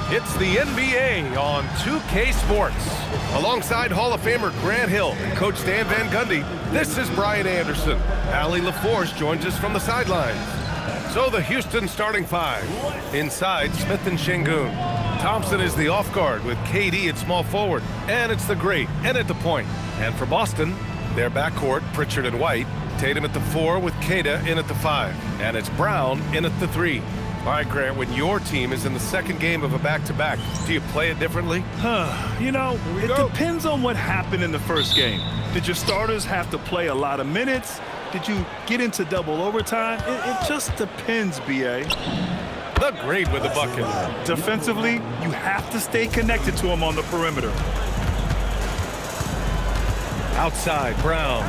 It's the NBA on 2K Sports. Alongside Hall of Famer Grant Hill and Coach Stan Van Gundy, this is Brian Anderson. Allie LaForce joins us from the sidelines. So the Houston starting five. Inside, Smith and Şengün. Thompson is the off guard with KD at small forward. And it's the great and at the point. And for Boston, their backcourt, Pritchard and White. Tatum at the 4 with Queta in at the 5. And it's Brown in at the 3. All right, Grant, when your team is in the second game of a back-to-back, do you play it differently? You know, it depends on what happened in the first game. Did your starters have to play a lot of minutes? Did you get into double overtime? It just depends, B.A. The great with the bucket. Defensively, you have to stay connected to him on the perimeter. Outside, Brown.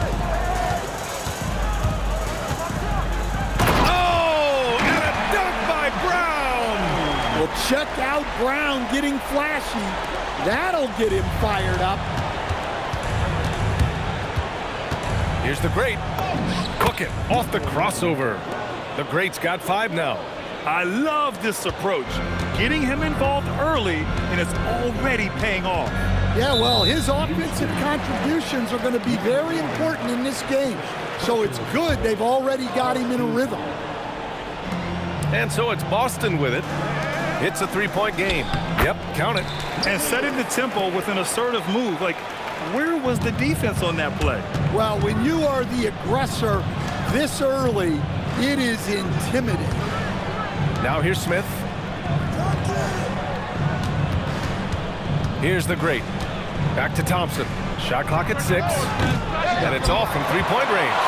Well, check out Brown getting flashy. That'll get him fired up. Here's the great. Cook it off the crossover. The great's got 5 now. I love this approach. Getting him involved early, and it's already paying off. Yeah, well, his offensive contributions are going to be very important in this game. So it's good they've already got him in a rhythm. And so it's Boston with it. It's a 3-point game. Yep, count it. And setting the tempo with an assertive move. Like, where was the defense on that play? Well, when you are the aggressor this early, it is intimidating. Now here's Smith. Here's the great. Back to Thompson. Shot clock at 6. And it's off from 3-point range.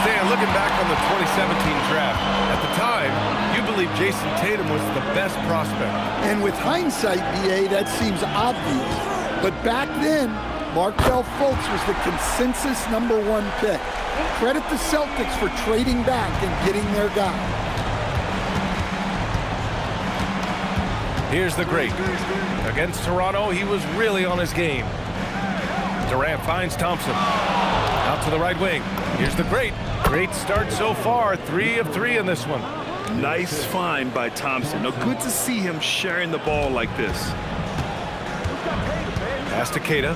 Stan, looking back on the 2017 draft, at the time, you believe Jason Tatum was the best prospect. And with hindsight, B.A., that seems obvious. But back then, Markelle Fultz was the consensus #1 pick. Credit the Celtics for trading back and getting their guy. Here's the great. Against Toronto, he was really on his game. Durant finds Thompson. Out to the right wing. Here's the great. Great start so far. 3 of 3 in this one. Nice find by Thompson. Now, good to see him sharing the ball like this. Pass to Queta.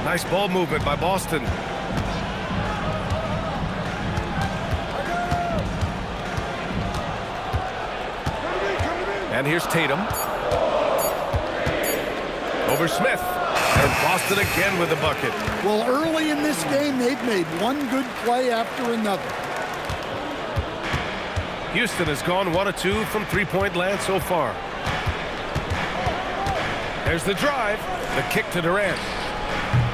Nice ball movement by Boston. And here's Tatum. Over Smith. And Boston again with the bucket. Well, early in this game, they've made one good play after another. Houston has gone 1 of 2 from 3-point land so far. There's the drive. The kick to Durant.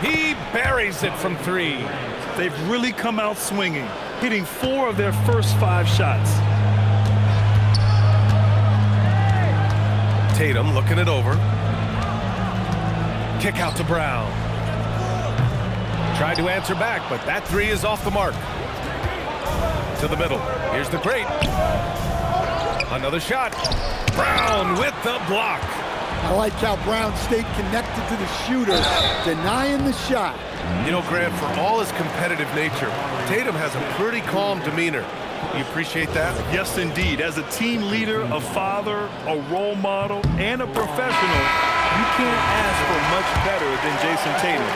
He buries it from 3. They've really come out swinging, hitting 4 of their first 5 shots. Tatum looking it over. Kick out to Brown. Tried to answer back, but that 3 is off the mark. To the middle. Here's the great. Another shot. Brown with the block. I like how Brown stayed connected to the shooter, denying the shot. You know, Grant, for all his competitive nature, Tatum has a pretty calm demeanor. You appreciate that? Yes, indeed. As a team leader, a father, a role model, and a professional, you can't ask for much better than Jason Tatum.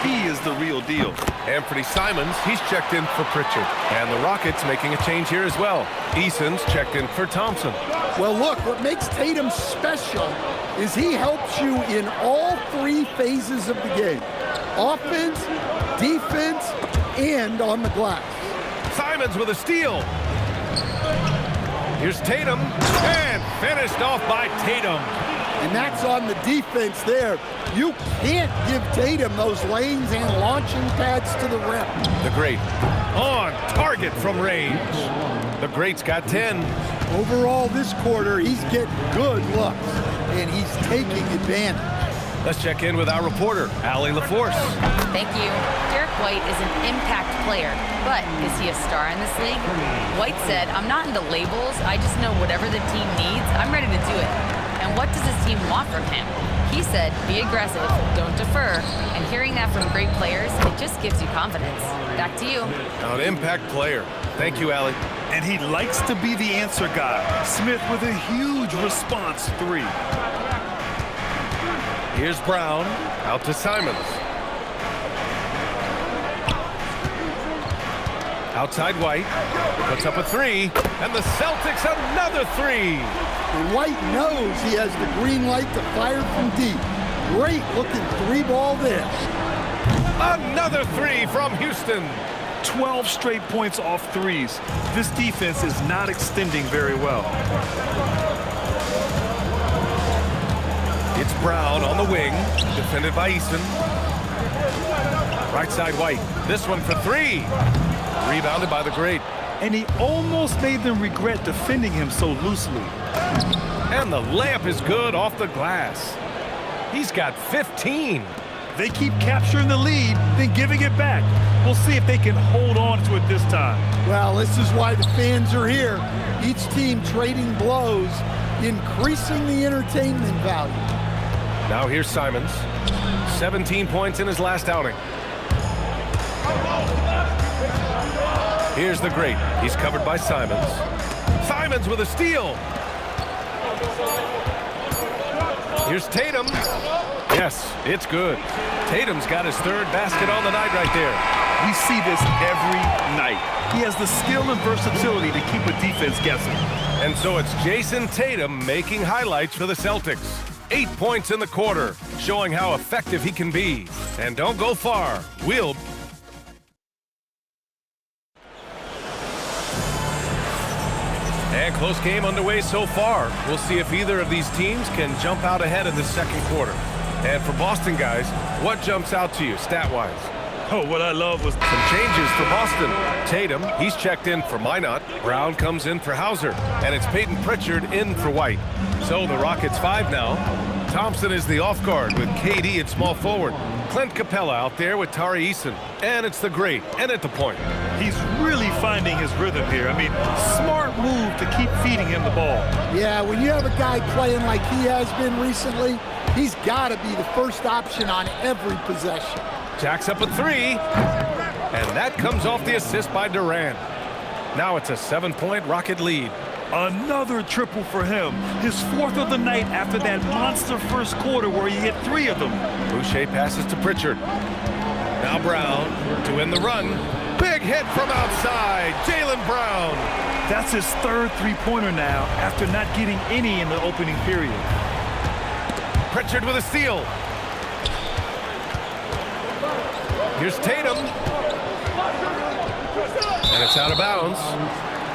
He is the real deal. Anthony Simons, he's checked in for Pritchard. And the Rockets making a change here as well. Eason's checked in for Thompson. Well, look, what makes Tatum special is he helps you in all 3 phases of the game. Offense, defense, and on the glass. Simons with a steal. Here's Tatum. And finished off by Tatum. And that's on the defense there. You can't give Tatum those lanes and launching pads to the rim. The great on target from range. The great's got 10. Overall this quarter, he's getting good looks, and he's taking advantage. Let's check in with our reporter, Allie LaForce. Thank you. Derek White is an impact player, but is he a star in this league? White said, "I'm not into labels. I just know whatever the team needs, I'm ready to do it. And what does his team want from him?" He said, "Be aggressive, don't defer." And hearing that from great players, it just gives you confidence. Back to you. An impact player. Thank you, Allie. And he likes to be the answer guy. Smith with a huge response three. Here's Brown, out to Simons. Outside White, puts up a three, and the Celtics another three. White knows he has the green light to fire from deep. Great looking three-ball there. Another three from Houston. 12 straight points off threes. This defense is not extending very well. It's Brown on the wing, defended by Easton. Right side White, this one for three. Rebounded by the great. And he almost made them regret defending him so loosely. And the layup is good off the glass. He's got 15. They keep capturing the lead, then giving it back. We'll see if they can hold on to it this time. Well, this is why the fans are here. Each team trading blows, increasing the entertainment value. Now here's Simons. 17 points in his last outing. Here's the great. He's covered by Simons. Simons with a steal. Here's Tatum. Yes, it's good. Tatum's got his third basket on the night right there. We see this every night. He has the skill and versatility to keep a defense guessing. And so it's Jason Tatum making highlights for the Celtics. 8 points in the quarter, showing how effective he can be. And don't go far. And close game underway so far. We'll see if either of these teams can jump out ahead in the second quarter. And for Boston guys, what jumps out to you stat-wise? Oh, what I love was some changes for Boston. Tatum, he's checked in for Minot. Brown comes in for Hauser. And it's Peyton Pritchard in for White. So the Rockets 5 now. Thompson is the off guard with KD at small forward. Clint Capella out there with Tari Eason. And it's the great, and at the point. He's really finding his rhythm here. I mean, smart move to keep feeding him the ball. Yeah, when you have a guy playing like he has been recently, he's got to be the first option on every possession. Jacks up a three, and that comes off the assist by Durant. Now it's a 7-point Rocket lead. Another triple for him. His fourth of the night after that monster first quarter where he hit 3 of them. Boucher passes to Pritchard. Now Brown to win the run. Big hit from outside, Jaylen Brown. That's his third three-pointer now after not getting any in the opening period. Pritchard with a steal. Here's Tatum. And it's out of bounds.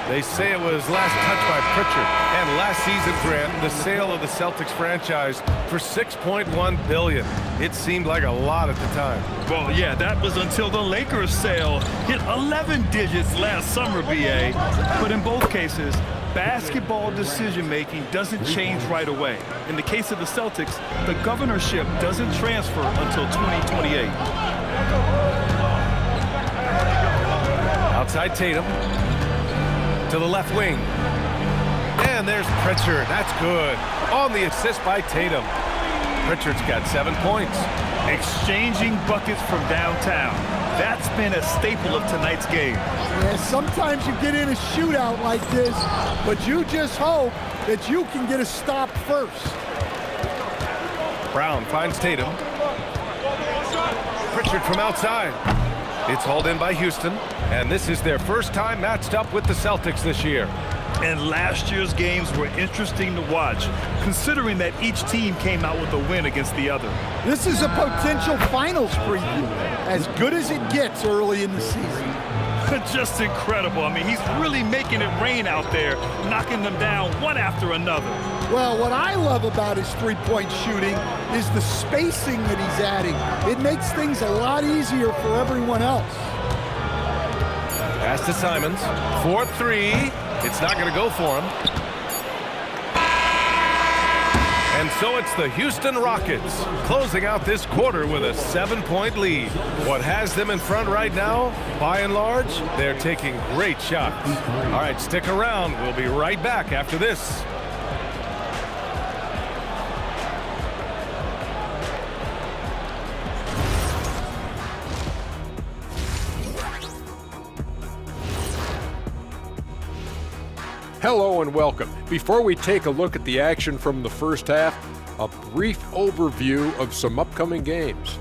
They say it was last touched by Pritchard. And last season, Grant, the sale of the Celtics franchise for $6.1 billion. It seemed like a lot at the time. Well, yeah, that was until the Lakers sale hit 11 digits last summer, BA. But in both cases, basketball decision-making doesn't change right away. In the case of the Celtics, the governorship doesn't transfer until 2028. Outside Tatum. To the left wing. And there's Pritchard. That's good. On the assist by Tatum. Pritchard's got 7 points. Exchanging buckets from downtown. That's been a staple of tonight's game. Yeah, sometimes you get in a shootout like this, but you just hope that you can get a stop first. Brown finds Tatum. Pritchard from outside. It's hauled in by Houston, and this is their first time matched up with the Celtics this year. And last year's games were interesting to watch, considering that each team came out with a win against the other. This is a potential finals preview, as good as it gets early in the season. Just incredible. I mean, he's really making it rain out there, knocking them down one after another. Well, what I love about his three-point shooting is the spacing that he's adding. It makes things a lot easier for everyone else. Pass to Simons. 4-3. It's not going to go for him. And so it's the Houston Rockets closing out this quarter with a 7-point lead. What has them in front right now, by and large, they're taking great shots. All right, stick around. We'll be right back after this. Hello and welcome. Before we take a look at the action from the first half, a brief overview of some upcoming games.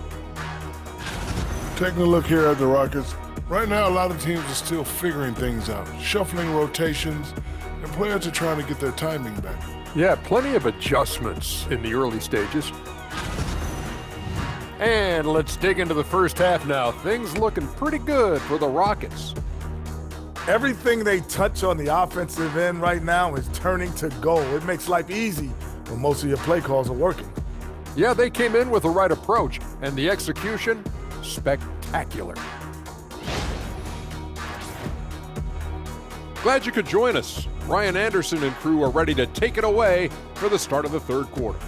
Taking a look here at the Rockets. Right now, a lot of teams are still figuring things out, shuffling rotations, and players are trying to get their timing back. Yeah, plenty of adjustments in the early stages. And let's dig into the first half now. Things looking pretty good for the Rockets. Everything they touch on the offensive end right now is turning to goal. It makes life easy when most of your play calls are working. Yeah, they came in with the right approach, and the execution, spectacular. Glad you could join us. Ryan Anderson and crew are ready to take it away for the start of the third quarter.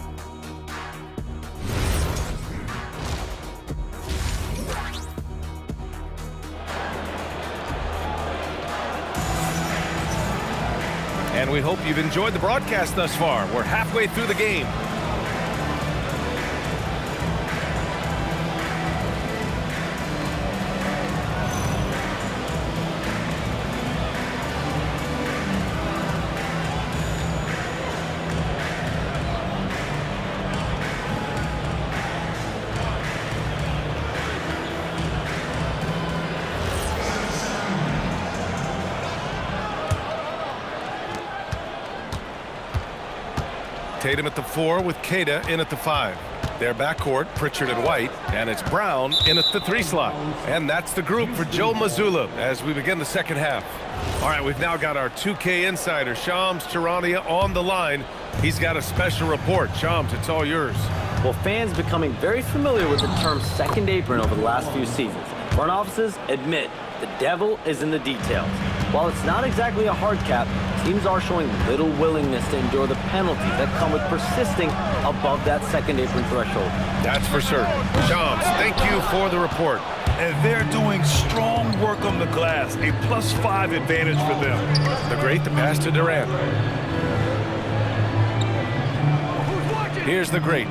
And we hope you've enjoyed the broadcast thus far. We're halfway through the game. Tatum at the 4 with Queta in at the 5. Their backcourt, Pritchard and White, and it's Brown in at the 3 slot. And that's the group for Joe Mazzulla as we begin the second half. All right, we've now got our 2K insider, Shams Charania, on the line. He's got a special report. Shams, it's all yours. Well, fans becoming very familiar with the term second apron over the last few seasons. Front offices admit the devil is in the details. While it's not exactly a hard cap, teams are showing little willingness to endure the penalties that come with persisting above that second apron threshold. That's for certain. Shams, thank you for the report. And they're doing strong work on the glass, a +5 advantage for them. The great, the pass to Durant. Here's the great.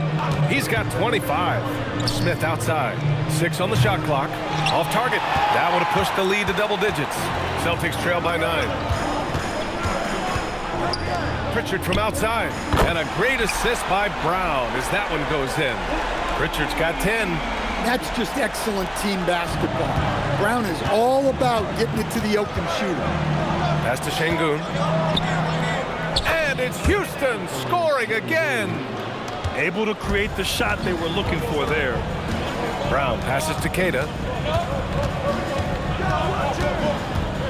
He's got 25. Smith outside. 6 on the shot clock. Off target. That would have pushed the lead to double digits. Celtics trail by 9. Pritchard from outside. And a great assist by Brown as that one goes in. Pritchard's got 10. That's just excellent team basketball. Brown is all about getting it to the open shooter. Pass to Şengün. And it's Houston scoring again. Able to create the shot they were looking for there. Brown passes to Queta.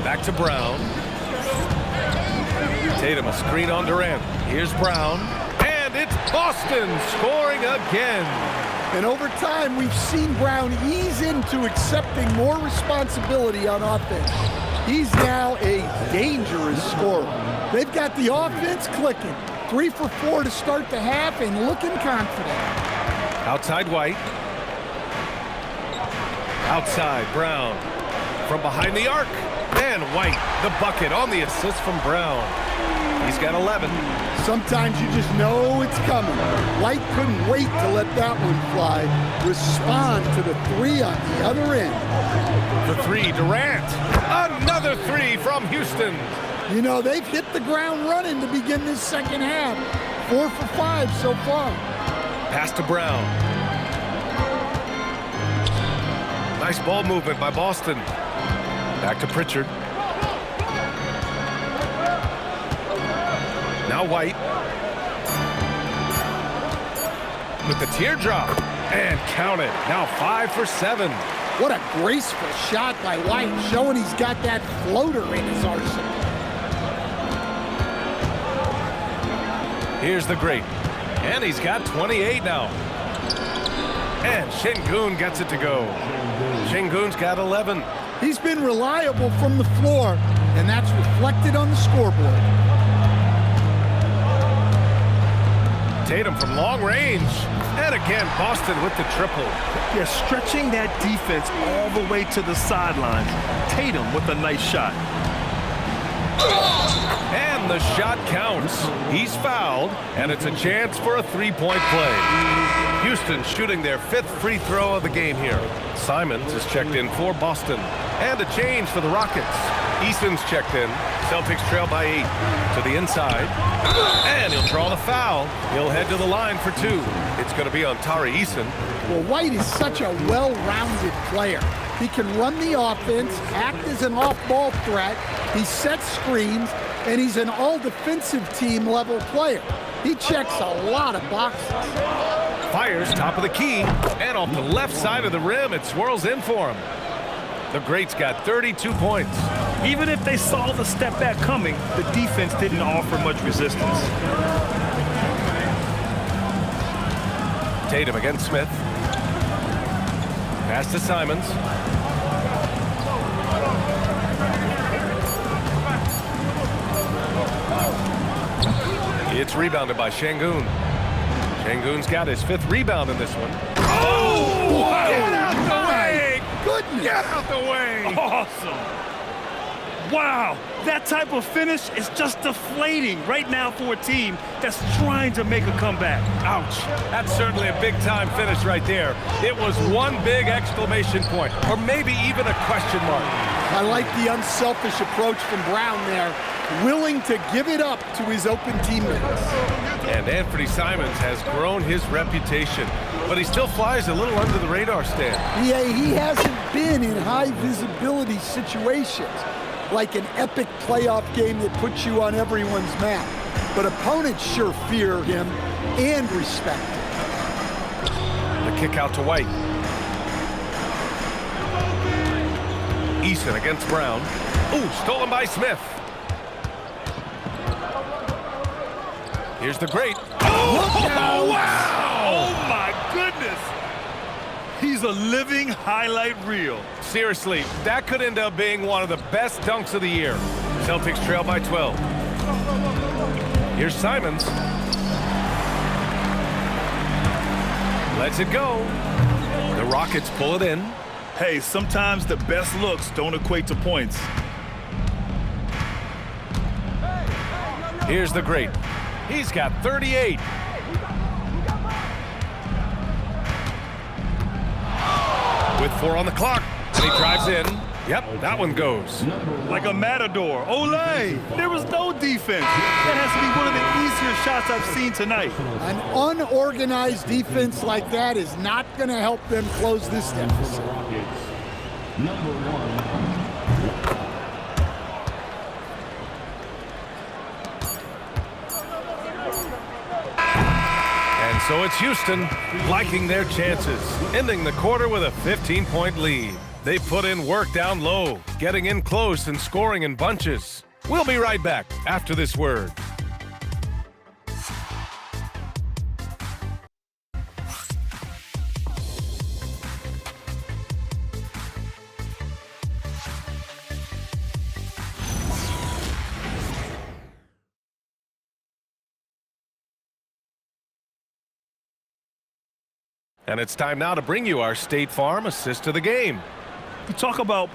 Back to Brown. Tatum a screen on Durant. Here's Brown. And it's Boston scoring again. And over time, we've seen Brown ease into accepting more responsibility on offense. He's now a dangerous scorer. They've got the offense clicking. 3 for 4 to start the half and looking confident. Outside White. Outside Brown. From behind the arc. And White, the bucket on the assist from Brown. He's got 11. Sometimes you just know it's coming. White couldn't wait to let that one fly. Respond to the 3 on the other end. The 3, Durant. Another 3 from Houston. You know, they've hit the ground running to begin this second half. 4 for 5 so far. Pass to Brown. Nice ball movement by Boston. Back to Pritchard. Now White. With the teardrop. And count it. Now 5 for 7. What a graceful shot by White, showing he's got that floater in his arsenal. Here's the great. And he's got 28 now. And Şengün gets it to go. Şengün's got 11. He's been reliable from the floor, and that's reflected on the scoreboard. Tatum from long range. And again, Boston with the triple. Yeah, stretching that defense all the way to the sidelines. Tatum with a nice shot. And the shot counts. He's fouled, and it's a chance for a three-point play. Houston shooting their 5th free throw of the game here. Simons is checked in for Boston. And a change for the Rockets. Eason's checked in. Celtics trail by 8. To the inside. And he'll draw the foul. He'll head to the line for 2. It's going to be on Tari Eason. Well, White is such a well-rounded player. He can run the offense, act as an off-ball threat, he sets screens, and he's an all-defensive team level player. He checks a lot of boxes. Fires top of the key, and off the left side of the rim, it swirls in for him. The great's got 32 points. Even if they saw the step back coming, the defense didn't offer much resistance. Tatum against Smith. Pass to Simons. It's rebounded by Şengün. Şengün's got his 5th rebound in this one. Oh! Wow. Get out the way! Goodness! Get out the way! Awesome! Wow, that type of finish is just deflating right now for a team that's trying to make a comeback. Ouch. That's certainly a big-time finish right there. It was one big exclamation point, or maybe even a question mark. I like the unselfish approach from Brown there, willing to give it up to his open teammates. And Anthony Simons has grown his reputation, but he still flies a little under the radar, Stan. Yeah, he hasn't been in high-visibility situations, like an epic playoff game that puts you on everyone's map. But opponents sure fear him and respect him. The kick out to White. Eason against Brown. Ooh, stolen by Smith. Here's the great. Oh, wow! Oh, my goodness! He's a living highlight reel. Seriously, that could end up being one of the best dunks of the year. Celtics trail by 12. Here's Simons. Lets it go. The Rockets pull it in. Hey, sometimes the best looks don't equate to points. Here's the great. He's got 38. With 4 on the clock, and he drives in. Yep, that one goes. Like a matador. Olay! There was no defense. That has to be one of the easier shots I've seen tonight. An unorganized defense like that is not going to help them close this deficit. And so it's Houston liking their chances, ending the quarter with a 15-point lead. They put in work down low, getting in close and scoring in bunches. We'll be right back after this word. And it's time now to bring you our State Farm assist of the game. You talk about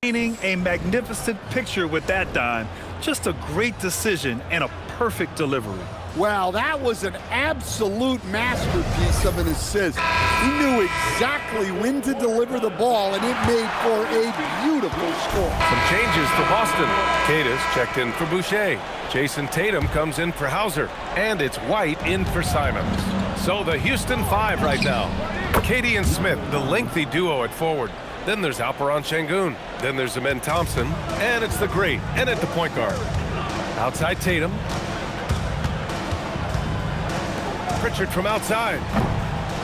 painting a magnificent picture with that dime. Just a great decision and a perfect delivery. Wow, that was an absolute masterpiece of an assist. He knew exactly when to deliver the ball, and it made for a beautiful score. Some changes for Boston. Cadis checked in for Boucher. Jason Tatum comes in for Hauser. And it's White in for Simons. So the Houston 5 right now. Katie and Smith, the lengthy duo at forward. Then there's Alperon Şengün. Then there's Amen Thompson. And it's the great and at the point guard. Outside Tatum. Pritchard from outside.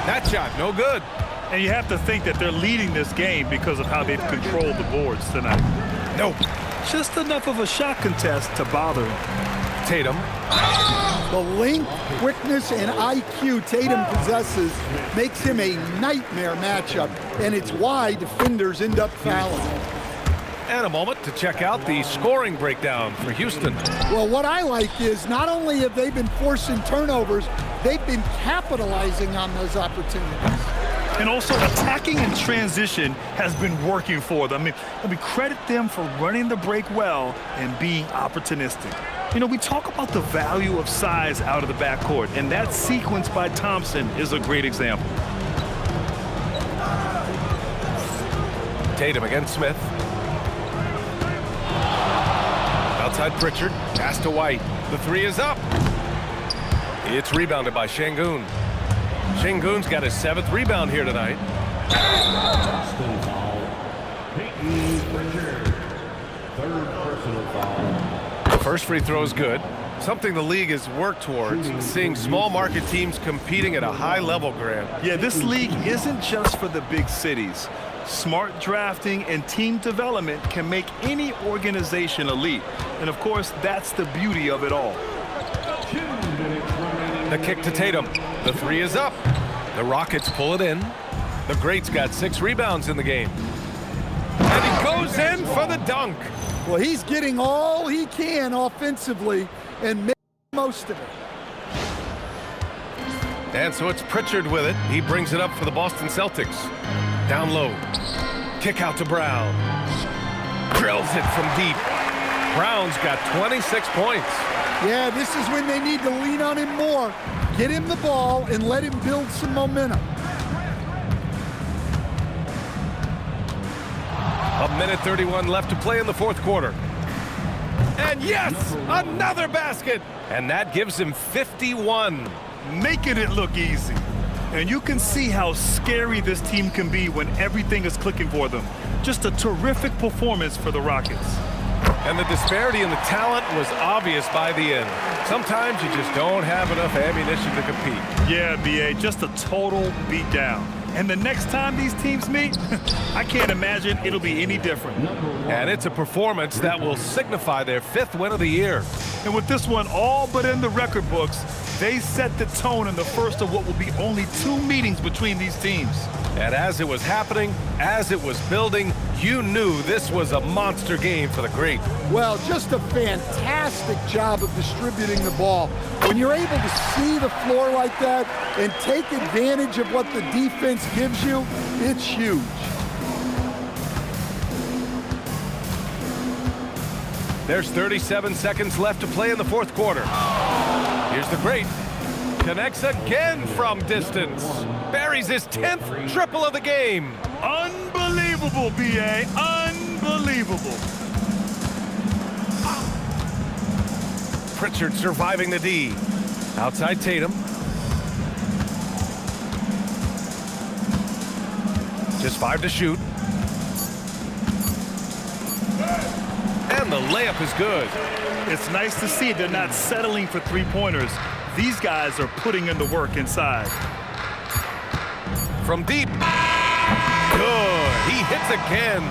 That shot, no good. And you have to think that they're leading this game because of how they've controlled the boards tonight. Nope. Just enough of a shot contest to bother him. Tatum. The length, quickness, and IQ Tatum possesses makes him a nightmare matchup, and it's why defenders end up fouling. And a moment to check out the scoring breakdown for Houston. Well, what I like is not only have they been forcing turnovers, they've been capitalizing on those opportunities. And also attacking in transition has been working for them. I mean, credit them for running the break well and being opportunistic. You know, we talk about the value of size out of the backcourt, and that sequence by Thompson is a great example. Tatum against Smith. Outside Pritchard, pass to White. The three is up. It's rebounded by Şengün. Şengün's got his 7th rebound here tonight. The first free throw is good. Something the league has worked towards, seeing small market teams competing at a high level, Grant. Yeah, this league isn't just for the big cities. Smart drafting and team development can make any organization elite. And of course, that's the beauty of it all. The kick to Tatum. The three is up. The Rockets pull it in. The Greats got 6 rebounds in the game. And he goes in for the dunk. Well, he's getting all he can offensively and making the most of it. And so it's Pritchard with it. He brings it up for the Boston Celtics. Down low. Kick out to Brown. Drills it from deep. Brown's got 26 points. Yeah, this is when they need to lean on him more. Get him the ball and let him build some momentum. A minute 31 left to play in the 4th quarter. And yes, another basket. And that gives him 51. Making it look easy. And you can see how scary this team can be when everything is clicking for them. Just a terrific performance for the Rockets. And the disparity in the talent was obvious by the end. Sometimes you just don't have enough ammunition to compete. Yeah, B.A., just a total beatdown. And the next time these teams meet, I can't imagine it'll be any different. And it's a performance that will signify their 5th win of the year. And with this one all but in the record books, they set the tone in the first of what will be only 2 meetings between these teams. And as it was happening, as it was building, you knew this was a monster game for the Great. Well, just a fantastic job of distributing the ball. When you're able to see the floor like that and take advantage of what the defense gives you, it's huge. There's 37 seconds left to play in the 4th quarter. Here's the Great. Connects again from distance. Buries his 10th triple of the game. Unbelievable, B.A. Unbelievable. Pritchard surviving the D. Outside Tatum. Just 5 to shoot. And the layup is good. It's nice to see they're not settling for 3-pointers. These guys are putting in the work inside. From deep. Good. He hits again.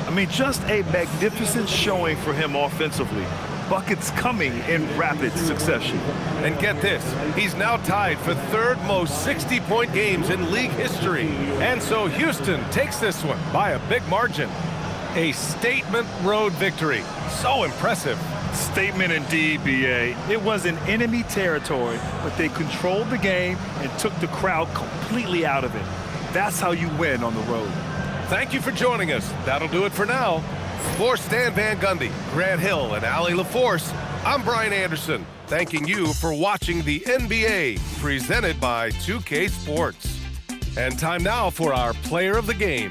I mean, just a magnificent showing for him offensively. Buckets coming in rapid succession. And get this, he's now tied for 3rd most 60-point games in league history. And so Houston takes this one by a big margin. A statement road victory. So impressive. Statement indeed, B.A. It was in enemy territory, but they controlled the game and took the crowd completely out of it. That's how you win on the road. Thank you for joining us. That'll do it for now. For Stan Van Gundy, Grant Hill, and Allie LaForce, I'm Brian Anderson, thanking you for watching the NBA, presented by 2K Sports. And time now for our Player of the Game.